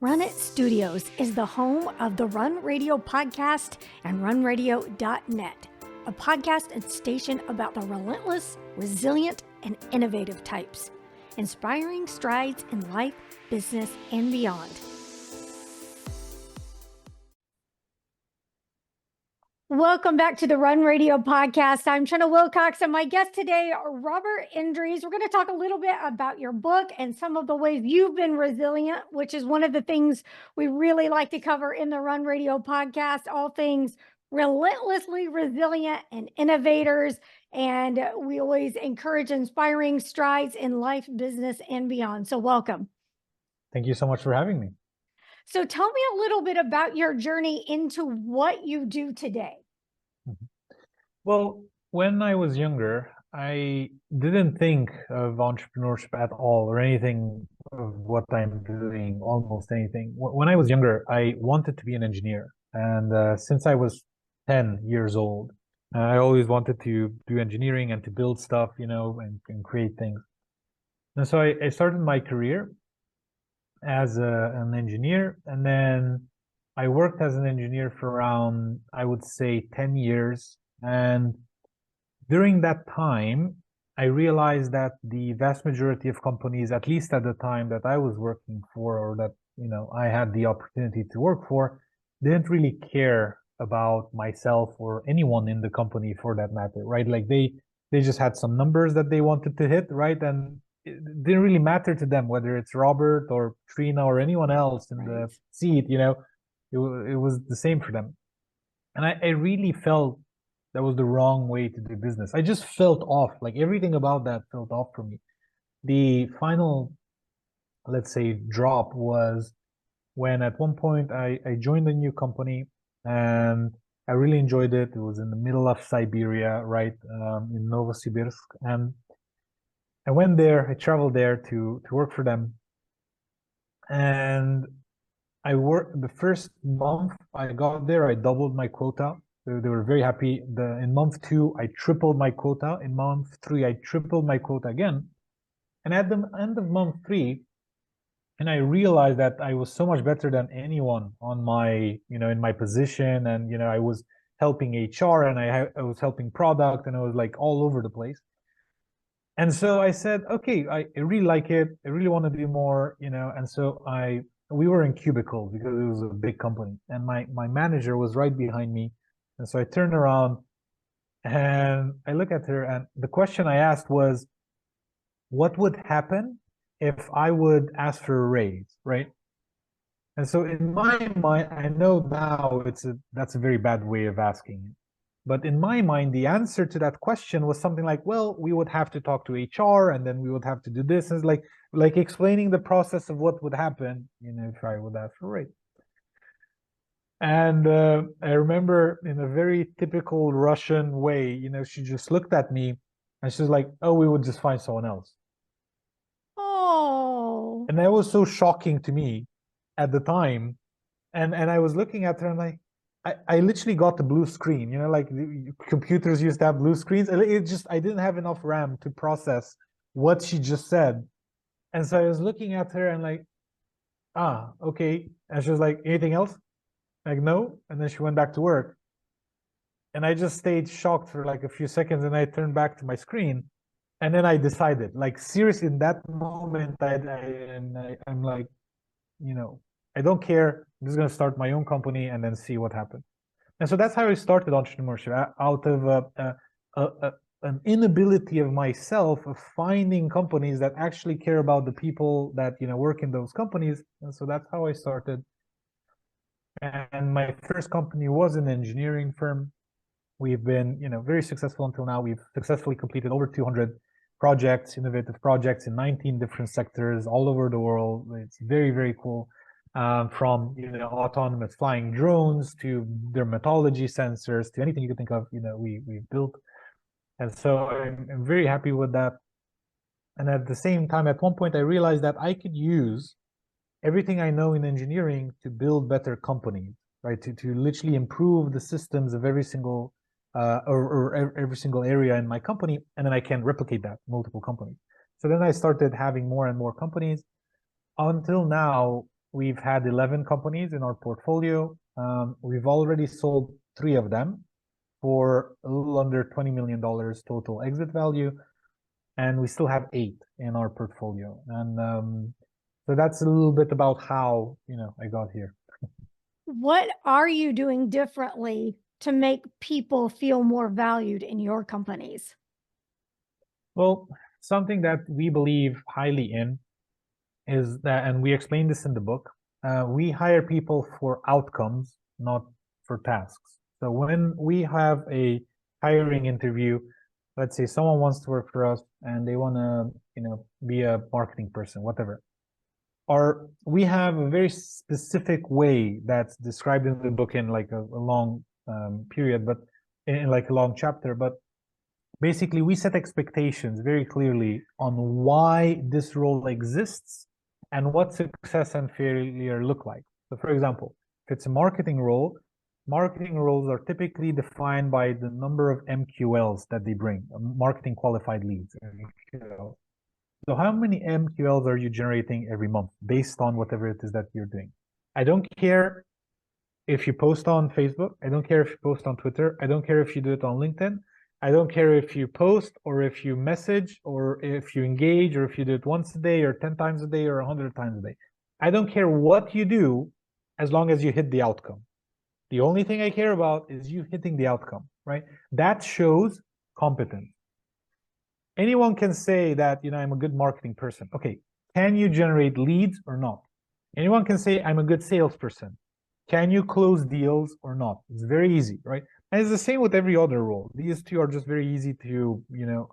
Run It Studios is the home of the Run Radio podcast and runradio.net, a podcast and station about the relentless, resilient, and innovative types, inspiring strides in life, business, and beyond. Welcome back to the Run Radio podcast. I'm Trina Wilcox, and my guest today, Robert Indries. We're going to talk a little bit about your book and some of the ways you've been resilient, which is one of the things we really like to cover in the Run Radio podcast, all things relentlessly resilient and innovators. And we always encourage inspiring strides in life, business, and beyond. So welcome. Thank you so much for having me. So tell me a little bit about your journey into what you do today. Well, when I was younger, I didn't think of entrepreneurship at all or anything of what I'm doing, almost anything. When I was younger, I wanted to be an engineer. And since I was 10 years old, I always wanted to do engineering and to build stuff, and create things. And so I started my career as an engineer, and then I worked as an engineer for around, I would say, 10 years. And during that time, I realized that the vast majority of companies, at least at the time that I was working for, or that I had the opportunity to work for, didn't really care about myself or anyone in the company for that matter, right? Like they just had some numbers that they wanted to hit, right? And it didn't really matter to them whether it's Robert or Trina or anyone else in the seat, it was the same for them. And I really felt that was the wrong way to do business. I just felt off, like everything about that felt off for me. The final, let's say, drop was when at one point I joined a new company and I really enjoyed it. It was in the middle of Siberia, right, in Novosibirsk. And I went there, I traveled there to work for them. And I worked the first month I got there, I doubled my quota. They were very happy. In month 2, I tripled my quota. In month 3, I tripled my quota again. And at the end of month 3, and I realized that I was so much better than anyone on my, in my position. And, I was helping HR and I was helping product and I was like all over the place. And so I said, okay, I really like it. I really want to do more, and so we were in cubicles because it was a big company. And my manager was right behind me. And so I turned around and I look at her, and the question I asked was, what would happen if I would ask for a raise, right? And so in my mind, I know now that's a very bad way of asking it. But in my mind, the answer to that question was something like, well, we would have to talk to HR and then we would have to do this. And it's like explaining the process of what would happen, if I would ask for a raise. And I remember in a very typical Russian way, she just looked at me and she's like, oh, we would just find someone else. Oh. And that was so shocking to me at the time. And I was looking at her and I literally got the blue screen, like the computers used to have blue screens. I didn't have enough RAM to process what she just said. And so I was looking at her and like, okay. And she was like, anything else? Like, no. And then she went back to work. And I just stayed shocked for like a few seconds and I turned back to my screen. And then I decided, like, seriously, in that moment, I'm like, I don't care. I'm just going to start my own company and then see what happens. And so that's how I started entrepreneurship, out of an inability of myself of finding companies that actually care about the people that, work in those companies. And so that's how I started. And my first company was an engineering firm. We've been, very successful until now. We've successfully completed over 200 projects, innovative projects in 19 different sectors all over the world. It's very, very cool. From autonomous flying drones to dermatology sensors to anything you can think of, we've built. And so I'm very happy with that. And at the same time, at one point, I realized that I could use everything I know in engineering to build better companies, right? To literally improve the systems of every single every single area in my company, and then I can replicate that multiple companies. So then I started having more and more companies. Until now, we've had 11 companies in our portfolio. We've already sold 3 of them for a little under $20 million total exit value, and we still have 8 in our portfolio. And so that's a little bit about how, I got here. What are you doing differently to make people feel more valued in your companies? Well, something that we believe highly in is that, and we explain this in the book, we hire people for outcomes, not for tasks. So when we have a hiring interview, let's say someone wants to work for us and they want to, be a marketing person, whatever. Or we have a very specific way that's described in the book in like a long period, but in like a long chapter. But basically, we set expectations very clearly on why this role exists and what success and failure look like. So for example, if it's a marketing role, marketing roles are typically defined by the number of MQLs that they bring, marketing qualified leads. So how many MQLs are you generating every month based on whatever it is that you're doing? I don't care if you post on Facebook. I don't care if you post on Twitter. I don't care if you do it on LinkedIn. I don't care if you post or if you message or if you engage or if you do it once a day or 10 times a day or 100 times a day. I don't care what you do as long as you hit the outcome. The only thing I care about is you hitting the outcome, right? That shows competence. Anyone can say that, I'm a good marketing person. Okay, can you generate leads or not? Anyone can say I'm a good salesperson. Can you close deals or not? It's very easy, right? And it's the same with every other role. These two are just very easy to,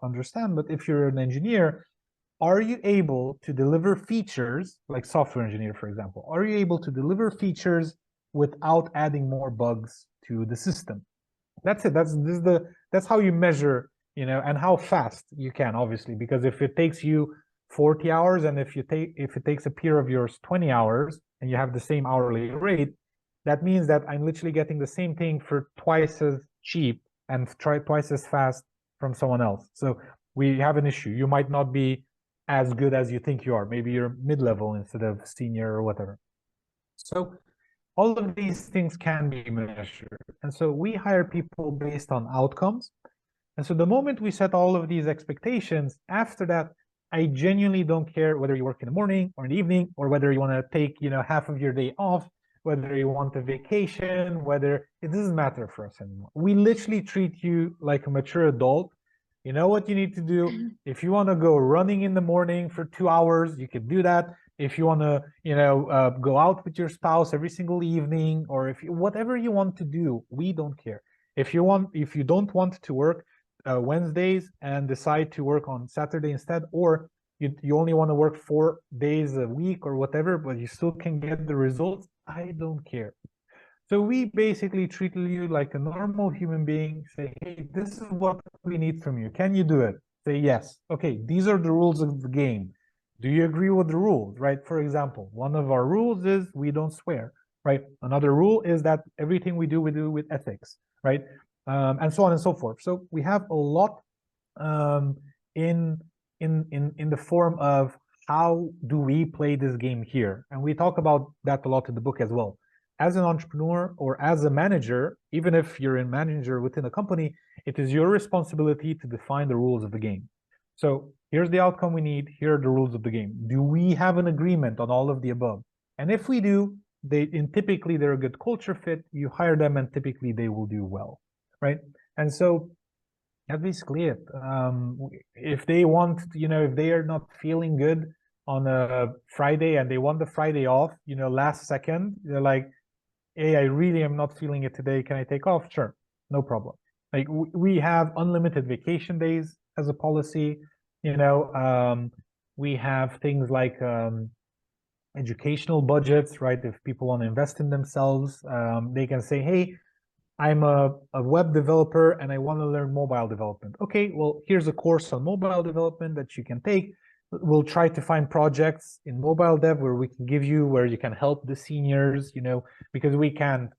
understand. But if you're an engineer, are you able to deliver features, like software engineer, for example? Are you able to deliver features without adding more bugs to the system? That's it. That's how you measure, and how fast you can, obviously, because if it takes you 40 hours and if it takes a peer of yours 20 hours and you have the same hourly rate, that means that I'm literally getting the same thing for twice as cheap and twice as fast from someone else. So we have an issue. You might not be as good as you think you are. Maybe you're mid-level instead of senior or whatever. So all of these things can be measured. And so we hire people based on outcomes. And so the moment we set all of these expectations, after that, I genuinely don't care whether you work in the morning or in the evening, or whether you want to take, half of your day off, whether you want a vacation, whether it doesn't matter for us anymore. We literally treat you like a mature adult. You know what you need to do. If you want to go running in the morning for 2 hours, you can do that. If you want to, go out with your spouse every single evening, or whatever you want to do, we don't care. If you don't want to work Wednesdays and decide to work on Saturday instead, or you only want to work 4 days a week or whatever, but you still can get the results, I don't care. So we basically treat you like a normal human being, say, hey, this is what we need from you. Can you do it? Say yes. Okay, these are the rules of the game. Do you agree with the rules, right? For example, one of our rules is we don't swear, right? Another rule is that everything we do with ethics, right? And so on and so forth. So we have a lot in the form of how do we play this game here, and we talk about that a lot in the book as well. As an entrepreneur or as a manager, even if you're a manager within a company, it is your responsibility to define the rules of the game. So here's the outcome we need. Here are the rules of the game. Do we have an agreement on all of the above? And if we do, typically they're a good culture fit. You hire them, and typically they will do well, right? And so that's basically it. If they want, if they are not feeling good on a Friday and they want the Friday off, last second, they're like, hey, I really am not feeling it today. Can I take off? Sure, no problem. Like we have unlimited vacation days as a policy. We have things like educational budgets, right? If people want to invest in themselves, they can say, hey, I'm a web developer and I want to learn mobile development. Okay, well, here's a course on mobile development that you can take. We'll try to find projects in mobile dev where we can give you, where you can help the seniors, because we can't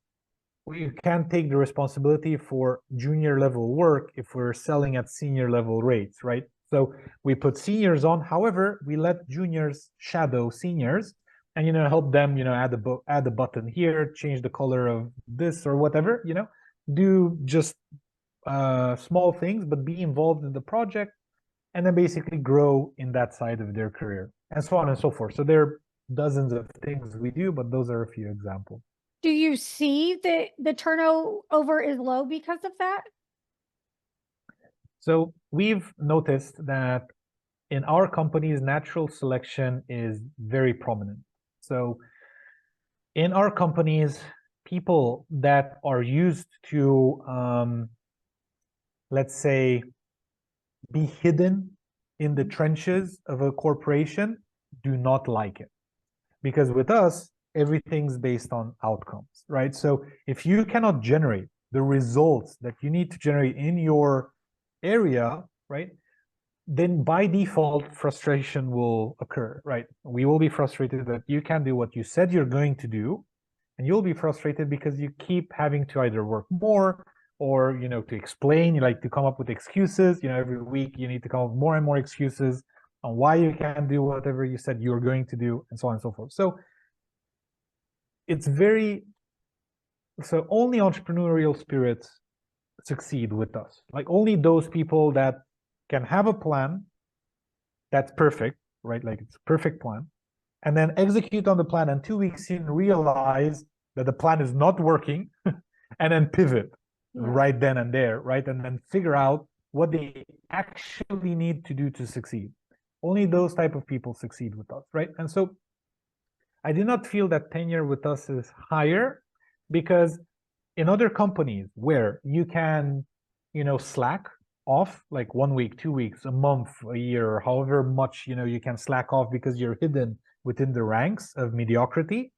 take the responsibility for junior level work if we're selling at senior level rates, right? So we put seniors on. However, we let juniors shadow seniors, and help them, add a button here, change the color of this or whatever, do just small things, but be involved in the project, and then basically grow in that side of their career, and so on and so forth. So there are dozens of things we do, but those are a few examples. Do you see that the turnover is low because of that? So we've noticed that in our companies, natural selection is very prominent. So in our companies, people that are used to, let's say, be hidden in the trenches of a corporation do not like it. Because with us, everything's based on outcomes, right? So if you cannot generate the results that you need to generate in your area, right, then by default, frustration will occur, right? We will be frustrated that you can't do what you said you're going to do, and you'll be frustrated because you keep having to either work more or, to explain, you like to come up with excuses. Every week you need to come up with more and more excuses on why you can't do whatever you said you were going to do, and so on and so forth. So it's so only entrepreneurial spirits succeed with us. Like only those people that can have a plan that's perfect, right? Like it's a perfect plan, and then execute on the plan, and 2 weeks in realize that the plan is not working, and then pivot right then and there, right? And then figure out what they actually need to do to succeed. Only those type of people succeed with us, right? And so I do not feel that tenure with us is higher, because in other companies where you can, slack off like 1 week, 2 weeks, a month, a year, or however much, you can slack off because you're hidden within the ranks of mediocrity,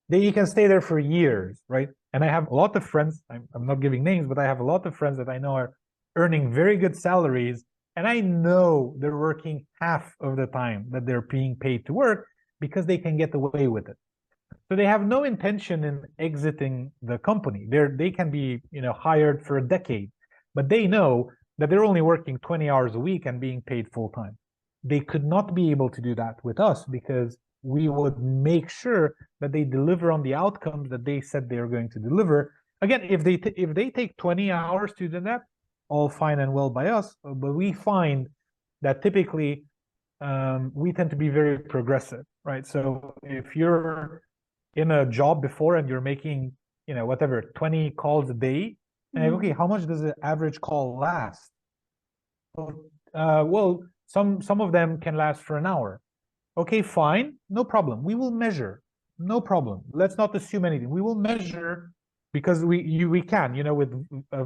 then you can stay there for years, right? And I have a lot of friends, I'm not giving names, but I have a lot of friends that I know are earning very good salaries, and I know they're working half of the time that they're being paid to work because they can get away with it. So they have no intention in exiting the company. They can be, hired for a decade, but they know that they're only working 20 hours a week and being paid full time. They could not be able to do that with us, because we would make sure that they deliver on the outcomes that they said they are going to deliver. Again, if they take 20 hours to do that, all fine and well by us, but we find that typically we tend to be very progressive, right? So if you're in a job before and you're making, whatever, 20 calls a day, and okay, how much does the average call last? Well, some of them can last for an hour. Okay, fine, no problem. We will measure, no problem. Let's not assume anything. We will measure, because we can, with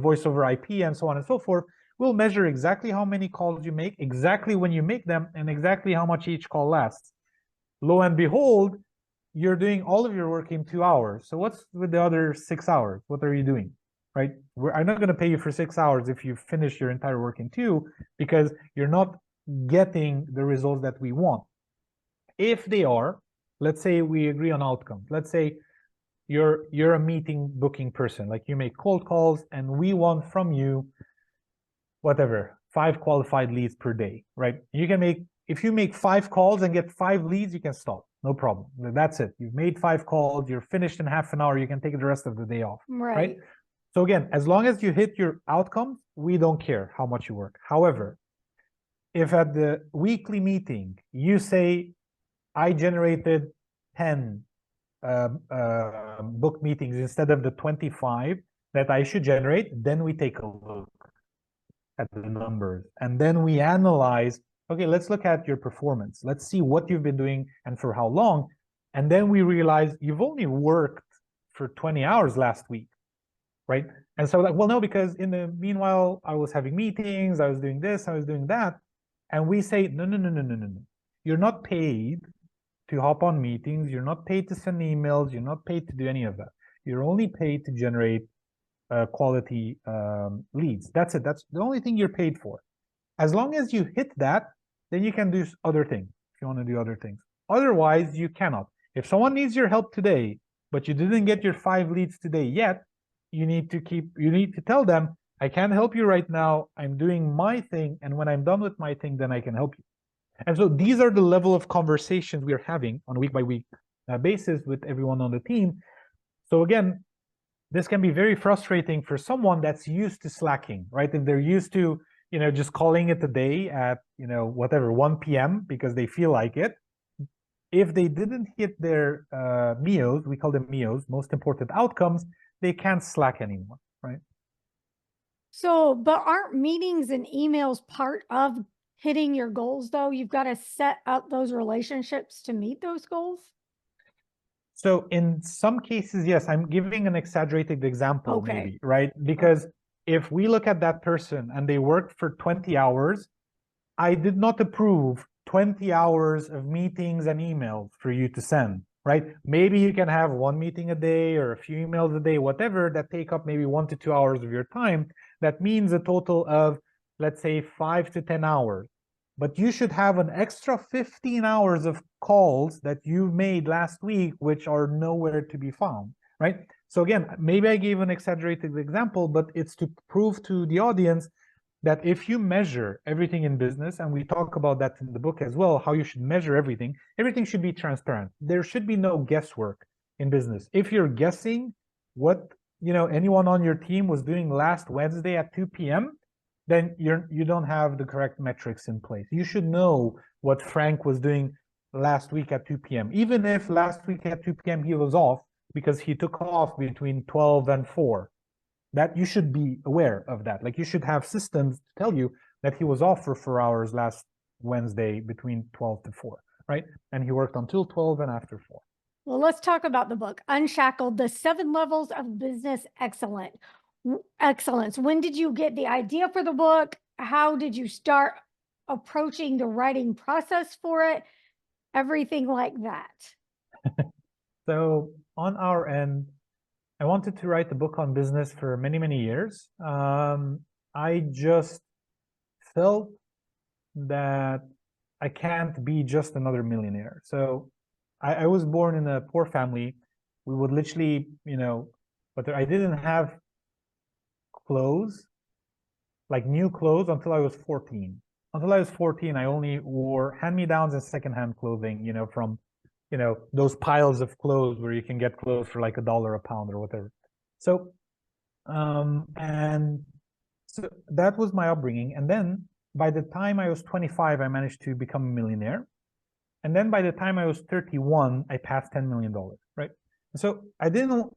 voice over IP and so on and so forth. We'll measure exactly how many calls you make, exactly when you make them, and exactly how much each call lasts. Lo and behold, you're doing all of your work in 2 hours. So what's with the other 6 hours? What are you doing, right? I'm not going to pay you for 6 hours if you finish your entire work in 2, because you're not getting the results that we want. If they are, let's say we agree on outcomes. Let's say you're a meeting booking person, like you make cold calls, and we want from you, whatever, 5 qualified leads per day, right? If you make 5 calls and get 5 leads, you can stop, no problem. That's it. You've made 5 calls, you're finished in half an hour, you can take the rest of the day off, right? So again, as long as you hit your outcomes, we don't care how much you work. However, if at the weekly meeting you say, I generated 10 book meetings instead of the 25 that I should generate, then we take a look at the numbers, and then we analyze, okay, let's look at your performance. Let's see what you've been doing and for how long. And then we realize you've only worked for 20 hours last week, right? And so like, well, no, because in the meanwhile, I was having meetings, I was doing this, I was doing that. And we say, no. You're not paid to hop on meetings. You're not paid to send emails. You're not paid to do any of that. You're only paid to generate quality leads. That's it. That's the only thing you're paid for. As long as you hit that, then you can do other things if you want to do other things. Otherwise, you cannot. If someone needs your help today, but you didn't get your 5 leads today yet, you need to tell them, I can't help you right now. I'm doing my thing. And when I'm done with my thing, then I can help you. And so these are the level of conversations we're having on a week by week basis with everyone on the team. So again, this can be very frustrating for someone that's used to slacking, right? If they're used to, just calling it a day at, whatever, 1 p.m. because they feel like it. If they didn't hit their MEOs, we call them MEOs, most important outcomes, they can't slack anymore, right? So, but aren't meetings and emails part of hitting your goals though? You've got to set up those relationships to meet those goals. So in some cases, yes, I'm giving an exaggerated example, Okay. maybe, right? Because if we look at that person and they worked for 20 hours, I did not approve 20 hours of meetings and emails for you to send, right? Maybe you can have one meeting a day or a few emails a day, whatever, that take up maybe 1 to 2 hours of your time. That means a total of, let's say, 5 to 10 hours. But you should have an extra 15 hours of calls that you made last week, which are nowhere to be found, right? So again, maybe I gave an exaggerated example, but it's to prove to the audience that if you measure everything in business, and we talk about that in the book as well, how you should measure everything, everything should be transparent. There should be no guesswork in business. If you're guessing what anyone on your team was doing last Wednesday at 2 p.m., then you don't have the correct metrics in place. You should know what Frank was doing last week at 2 p.m. Even if last week at 2 p.m. he was off because he took off between 12 and 4. That you should be aware of that. Like you should have systems to tell you that he was off for 4 hours last Wednesday between 12 to 4, right? And he worked until 12 and after 4. Well, let's talk about the book, Unshackled, the 7 Levels of Business Excellence. When did you get the idea for the book? How did you start approaching the writing process for it? Everything like that. So on our end, I wanted to write a book on business for many, many years. I just felt that I can't be just another millionaire. So I was born in a poor family. We would literally, but I didn't have clothes, like new clothes, until I was 14. Until I was 14, I only wore hand-me-downs and secondhand clothing, from those piles of clothes where you can get clothes for like $1 a pound or whatever. So, and so that was my upbringing. And then by the time I was 25, I managed to become a millionaire. And then by the time I was 31, I passed $10 million, right? So I didn't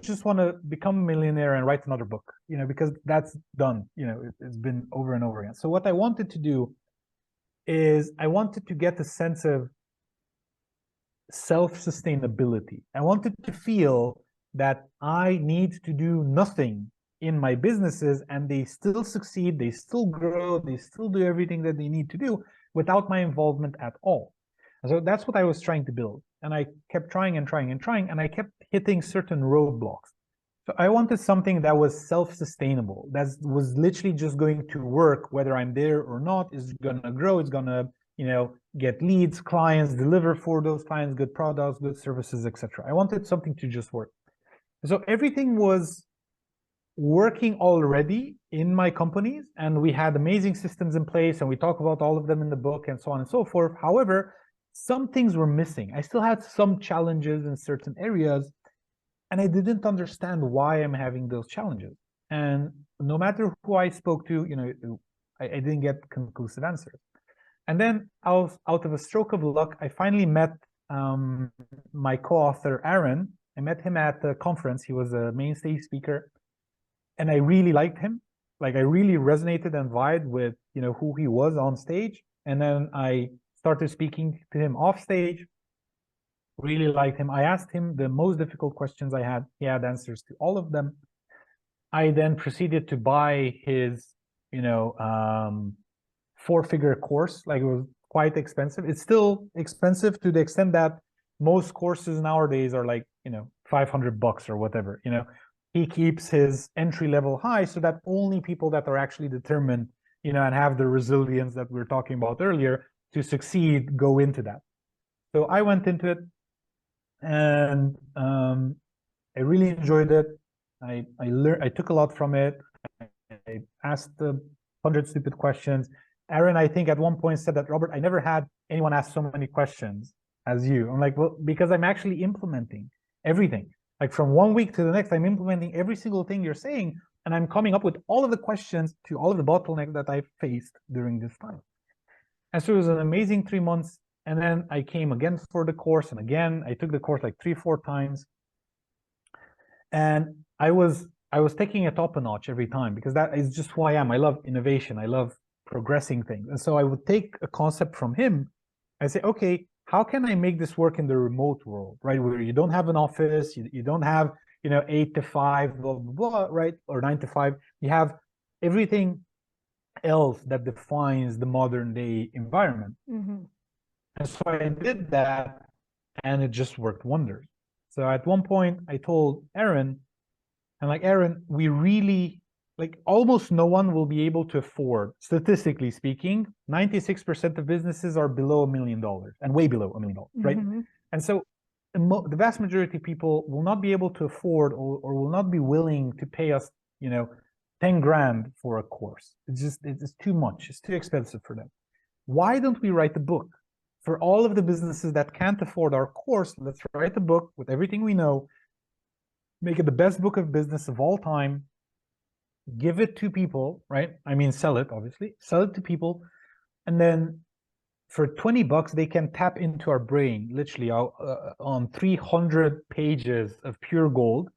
just want to become a millionaire and write another book, because that's done, it's been over and over again. So what I wanted to do is I wanted to get a sense of self-sustainability. I wanted to feel that I need to do nothing in my businesses and they still succeed, they still grow, they still do everything that they need to do without my involvement at all. And so that's what I was trying to build. And I kept trying and trying and trying, and I kept hitting certain roadblocks. So I wanted something that was self-sustainable, that was literally just going to work whether I'm there or not, is going to grow, it's going to get leads, clients, deliver for those clients, good products, good services, etc. I wanted something to just work. So everything was working already in my companies, and we had amazing systems in place, and we talk about all of them in the book and so on and so forth. However, some things were missing. I still had some challenges in certain areas, and I didn't understand why I'm having those challenges. And no matter who I spoke to, I didn't get conclusive answers. And then out of a stroke of luck, I finally met my co-author, Aaron. I met him at a conference. He was a main stage speaker. And I really liked him. Like I really resonated and vibed with, who he was on stage. And then I started speaking to him off stage. Really liked him. I asked him the most difficult questions I had. He had answers to all of them. I then proceeded to buy his, 4-figure course. Like it was quite expensive. It's still expensive to the extent that most courses nowadays are like, $500 or whatever, He keeps his entry level high so that only people that are actually determined, and have the resilience that we were talking about earlier to succeed go into that. So I went into it, and I really enjoyed it. I learned. I took a lot from it. I asked 100 stupid questions. Aaron, I think at one point said that, Robert, I never had anyone ask so many questions as you. I'm like, well, because I'm actually implementing everything. Like from 1 week to the next, I'm implementing every single thing you're saying, and I'm coming up with all of the questions to all of the bottlenecks that I faced during this time. And so it was an amazing 3 months. And then I came again for the course, and again, I took the course like 3-4 times. And I was taking it up a notch every time, because that is just who I am. I love innovation. I love progressing things. And so I would take a concept from him and say, okay, how can I make this work in the remote world, right? Where you don't have an office, you don't have, 8 to 5, blah, blah, blah, right? Or 9 to 5. You have everything else that defines the modern day environment. Mm-hmm. And so I did that, and it just worked wonders. So at one point I told Aaron, and like, Aaron, we really, like, almost no one will be able to afford, statistically speaking, 96% of businesses are below $1 million and way below $1 million, right? Mm-hmm. And so the vast majority of people will not be able to afford, or will not be willing to pay us, 10 grand for a course. It's too much. It's too expensive for them. Why don't we write a book? For all of the businesses that can't afford our course, let's write a book with everything we know, make it the best book of business of all time, give it to people, right? I mean, sell it, obviously, sell it to people. And then for $20, they can tap into our brain, literally on 300 pages of pure gold,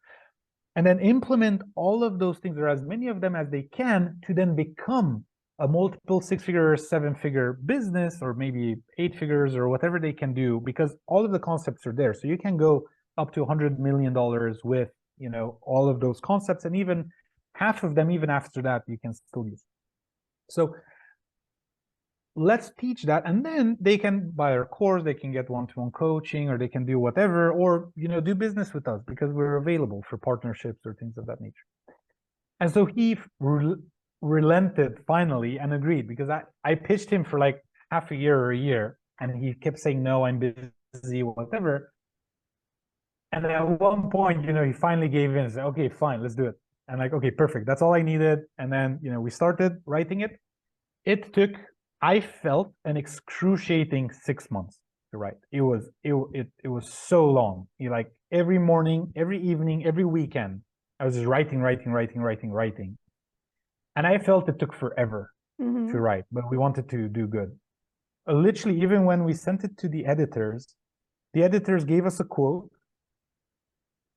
and then implement all of those things, or as many of them as they can, to then become a multiple 6-figure or 7-figure business, or maybe 8 figures, or whatever they can do, because all of the concepts are there. So you can go up to $100 million with, all of those concepts, and even half of them, even after that, you can still use. So let's teach that, and then they can buy our course, they can get one-to-one coaching, or they can do whatever, or do business with us, because we're available for partnerships or things of that nature. And so he relented finally and agreed, because I pitched him for like half a year or a year, and he kept saying, no, I'm busy, whatever. And then at one point, he finally gave in and said, okay, fine, let's do it. And like, okay, perfect, that's all I needed. And then we started writing it. It took, I felt, an excruciating 6 months to write. It was so long. Like every morning, every evening, every weekend, I was just writing. And I felt it took forever to write, but we wanted to do good. Literally, even when we sent it to the editors gave us a quote,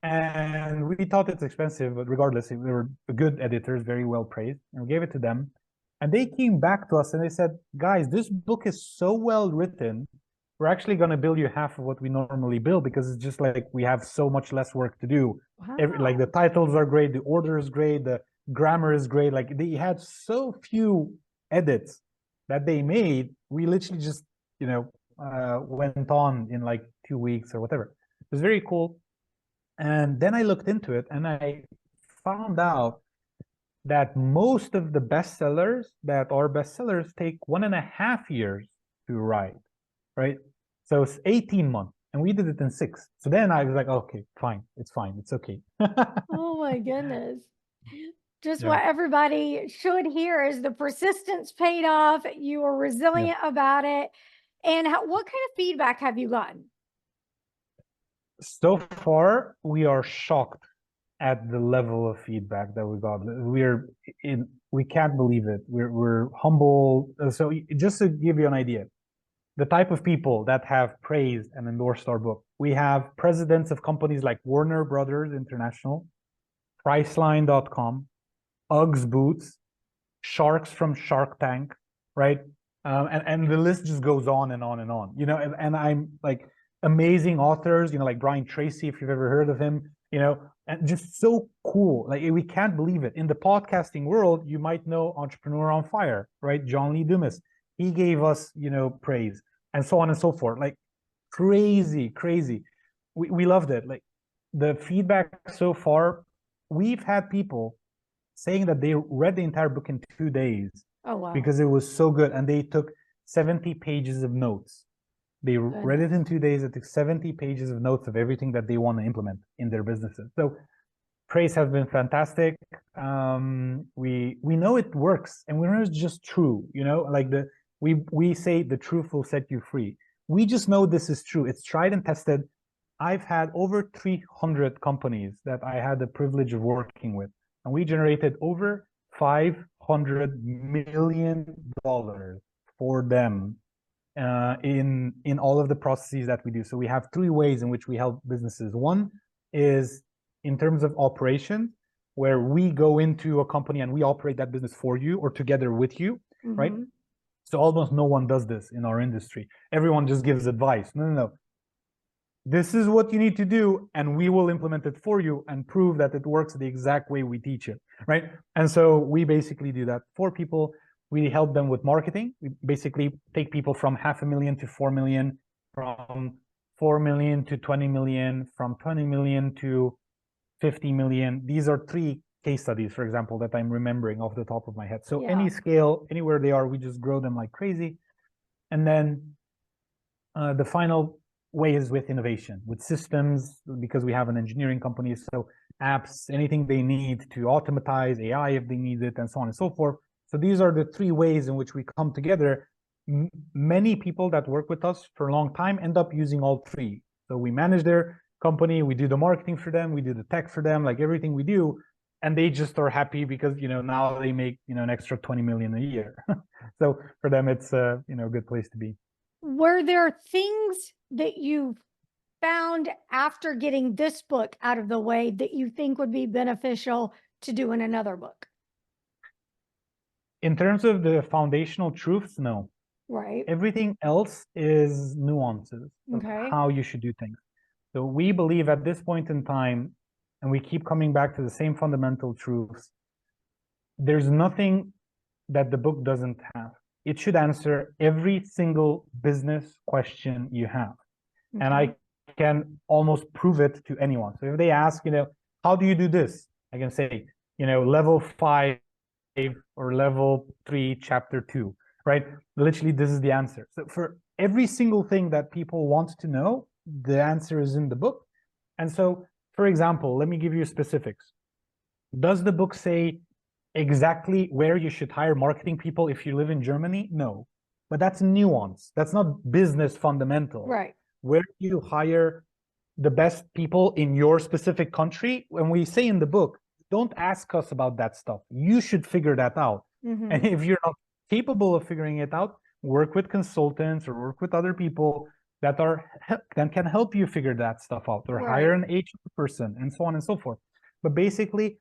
and we thought it's expensive, but regardless, they were good editors, very well praised, and we gave it to them. And they came back to us and they said, guys, this book is so well written, we're actually going to bill you half of what we normally bill, because it's just like we have so much less work to do. Wow. Like the titles are great, the order is great, the grammar is great. Like they had so few edits that they made. We literally just, went on in like 2 weeks or whatever. It was very cool. And then I looked into it, and I found out that most of the bestsellers that are bestsellers take 1.5 years to write, right? So it's 18 months, and we did it in 6. So then I was like, okay, fine, it's okay. Oh my goodness. Just Yeah. what everybody should hear is the persistence paid off. You were resilient about it. And what kind of feedback have you gotten? So far, we are shocked at the level of feedback that we got. We can't believe it. We're humble. So just to give you an idea, the type of people that have praised and endorsed our book, we have presidents of companies like Warner Brothers International, Priceline.com, Uggs Boots, sharks from Shark Tank, right? And the list just goes on and on and on. And I'm like, amazing authors, like Brian Tracy, if you've ever heard of him, and just so cool. Like, we can't believe it. In the podcasting world, you might know Entrepreneur on Fire, right? John Lee Dumas. He gave us, praise, and so on and so forth. Like, crazy. We loved it. Like, the feedback so far, we've had people saying that they read the entire book in 2 days. Oh, wow. Because it was so good, and they took 70 pages of notes. They read it in 2 days. It took 70 pages of notes of everything that they want to implement in their businesses. So praise has been fantastic. We know it works, and we know it's just true. Like we say, the truth will set you free. We just know this is true. It's tried and tested. I've had over 300 companies that I had the privilege of working with, and we generated over $500 million for them in all of the processes that we do. So we have three ways in which we help businesses. One is in terms of operation, where we go into a company and we operate that business for you or together with you, right? So almost no one does this in our industry. Everyone just gives advice. No. This is what you need to do, and we will implement it for you and prove that it works the exact way we teach it, right? And so we basically do that for people. We help them with marketing. We basically take people from $500,000 to 4 million, from 4 million to 20 million, from 20 million to 50 million. These are three case studies, for example, that I'm remembering off the top of my head. So any scale, anywhere they are, we just grow them like crazy. And then the final way is with innovation, with systems, because we have an engineering company. So apps, anything they need to automatize, AI if they need it, and so on and so forth. So these are the three ways in which we come together. Many people that work with us for a long time end up using all three. So we manage their company, we do the marketing for them, we do the tech for them, like everything we do, and they just are happy because now they make an extra 20 million a year. So for them, it's a good place to be. Were there things that you found after getting this book out of the way that you think would be beneficial to do in another book? In terms of the foundational truths, no. Right. Everything else is nuances of how you should do things. So we believe at this point in time, and we keep coming back to the same fundamental truths, there's nothing that the book doesn't have. It should answer every single business question you have. And I can almost prove it to anyone. So if they ask, how do you do this? I can say, level 5 or level 3, chapter 2, right? Literally, this is the answer. So for every single thing that people want to know, the answer is in the book. And so, for example, let me give you specifics. Does the book say exactly where you should hire marketing people if you live in Germany? No, but that's nuance. That's not business fundamental. Right. Where you hire the best people in your specific country, when we say in the book, don't ask us about that stuff. You should figure that out. And if you're not capable of figuring it out, work with consultants or work with other people that can help you figure that stuff out, or hire an HR person, and so on and so forth. But basically,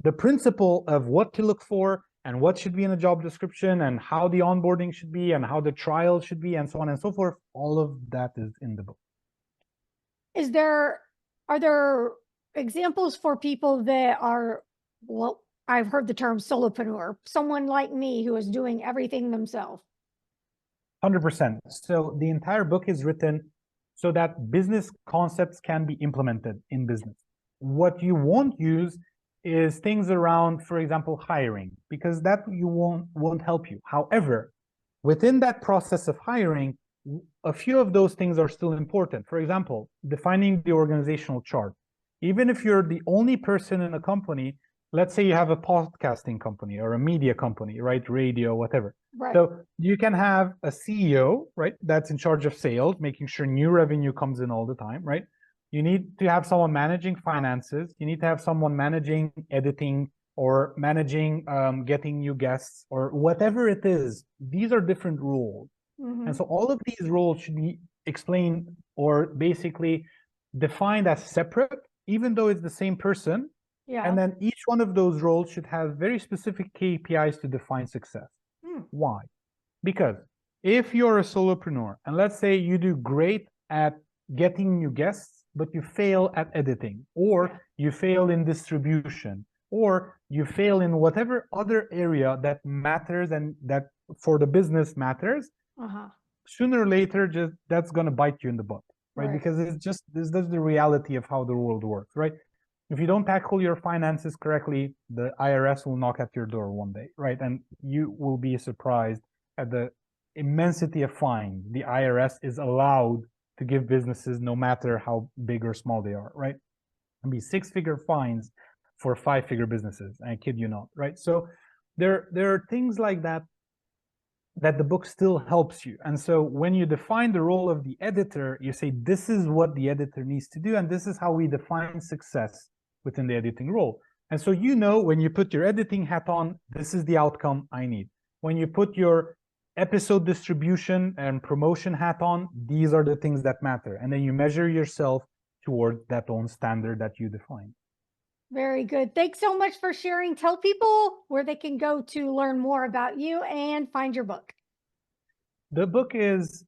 the principle of what to look for and what should be in a job description and how the onboarding should be and how the trial should be and so on and so forth, all of that is in the book. Are there examples for people that are, well, I've heard the term solopreneur, someone like me who is doing everything themselves? 100%. So the entire book is written so that business concepts can be implemented in business. What you won't use is things around, for example, hiring, because that won't help you. However, within that process of hiring, a few of those things are still important. For example, defining the organizational chart. Even if you're the only person in a company, let's say you have a podcasting company or a media company, right? Radio, whatever. Right. So you can have a CEO, right? That's in charge of sales, making sure new revenue comes in all the time, right? You need to have someone managing finances. You need to have someone managing editing or managing getting new guests or whatever it is. These are different roles. And so all of these roles should be explained or basically defined as separate, even though it's the same person. Yeah. And then each one of those roles should have very specific KPIs to define success. Why? Because if you're a solopreneur and let's say you do great at getting new guests, but you fail at editing, or you fail in distribution, or you fail in whatever other area that matters and that for the business matters, sooner or later, that's going to bite you in the butt, right? Because this is the reality of how the world works, right? If you don't tackle your finances correctly, the IRS will knock at your door one day, right? And you will be surprised at the immensity of fines the IRS is allowed to give businesses, no matter how big or small they are, right? It'll be 6-figure fines for 5-figure businesses. I kid you not, right? So there are things like that that the book still helps you. And so when you define the role of the editor, you say, this is what the editor needs to do, and this is how we define success within the editing role. And so when you put your editing hat on, this is the outcome I need. When you put your episode distribution and promotion hat on, these are the things that matter. And then you measure yourself toward that own standard that you define. Very good. Thanks so much for sharing. Tell people where they can go to learn more about you and find your book. The book it's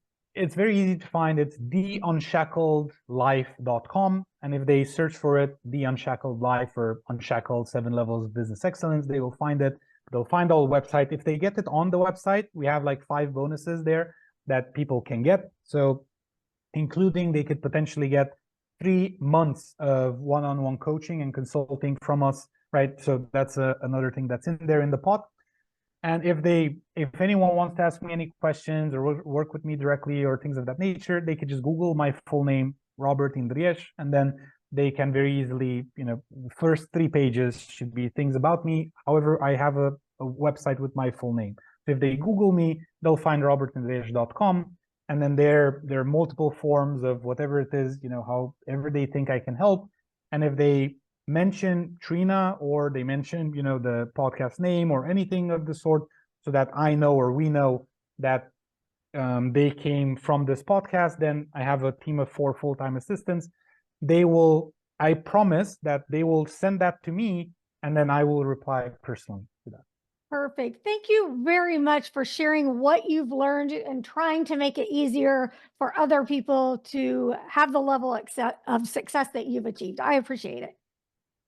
very easy to find. It's theunshackledlife.com. And if they search for it, The Unshackled Life or Unshackled 7 Levels of Business Excellence, they will find it. They'll find our website. If they get it on the website, we have like 5 bonuses there that people can get. So including they could potentially get 3 months of one-on-one coaching and consulting from us, right? So that's another thing that's in there in the pot. And if anyone wants to ask me any questions or work with me directly or things of that nature, they could just Google my full name, Robert Indries, and then they can very easily, the first 3 pages should be things about me. However, I have a website with my full name. So if they Google me, they'll find robertindries.com. And then there are multiple forms of whatever it is, however they think I can help. And if they mention Trina or they mention, the podcast name or anything of the sort, so that I know or we know that they came from this podcast, then I have a team of 4 full-time assistants. I promise that they will send that to me, and then I will reply personally to that. Perfect. Thank you very much for sharing what you've learned and trying to make it easier for other people to have the level of success that you've achieved. I appreciate it.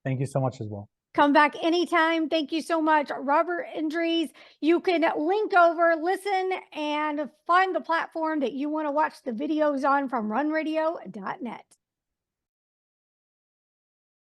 Thank you so much as well. Come back anytime. Thank you so much, Robert Indries. You can link over, listen, and find the platform that you want to watch the videos on from runradio.net.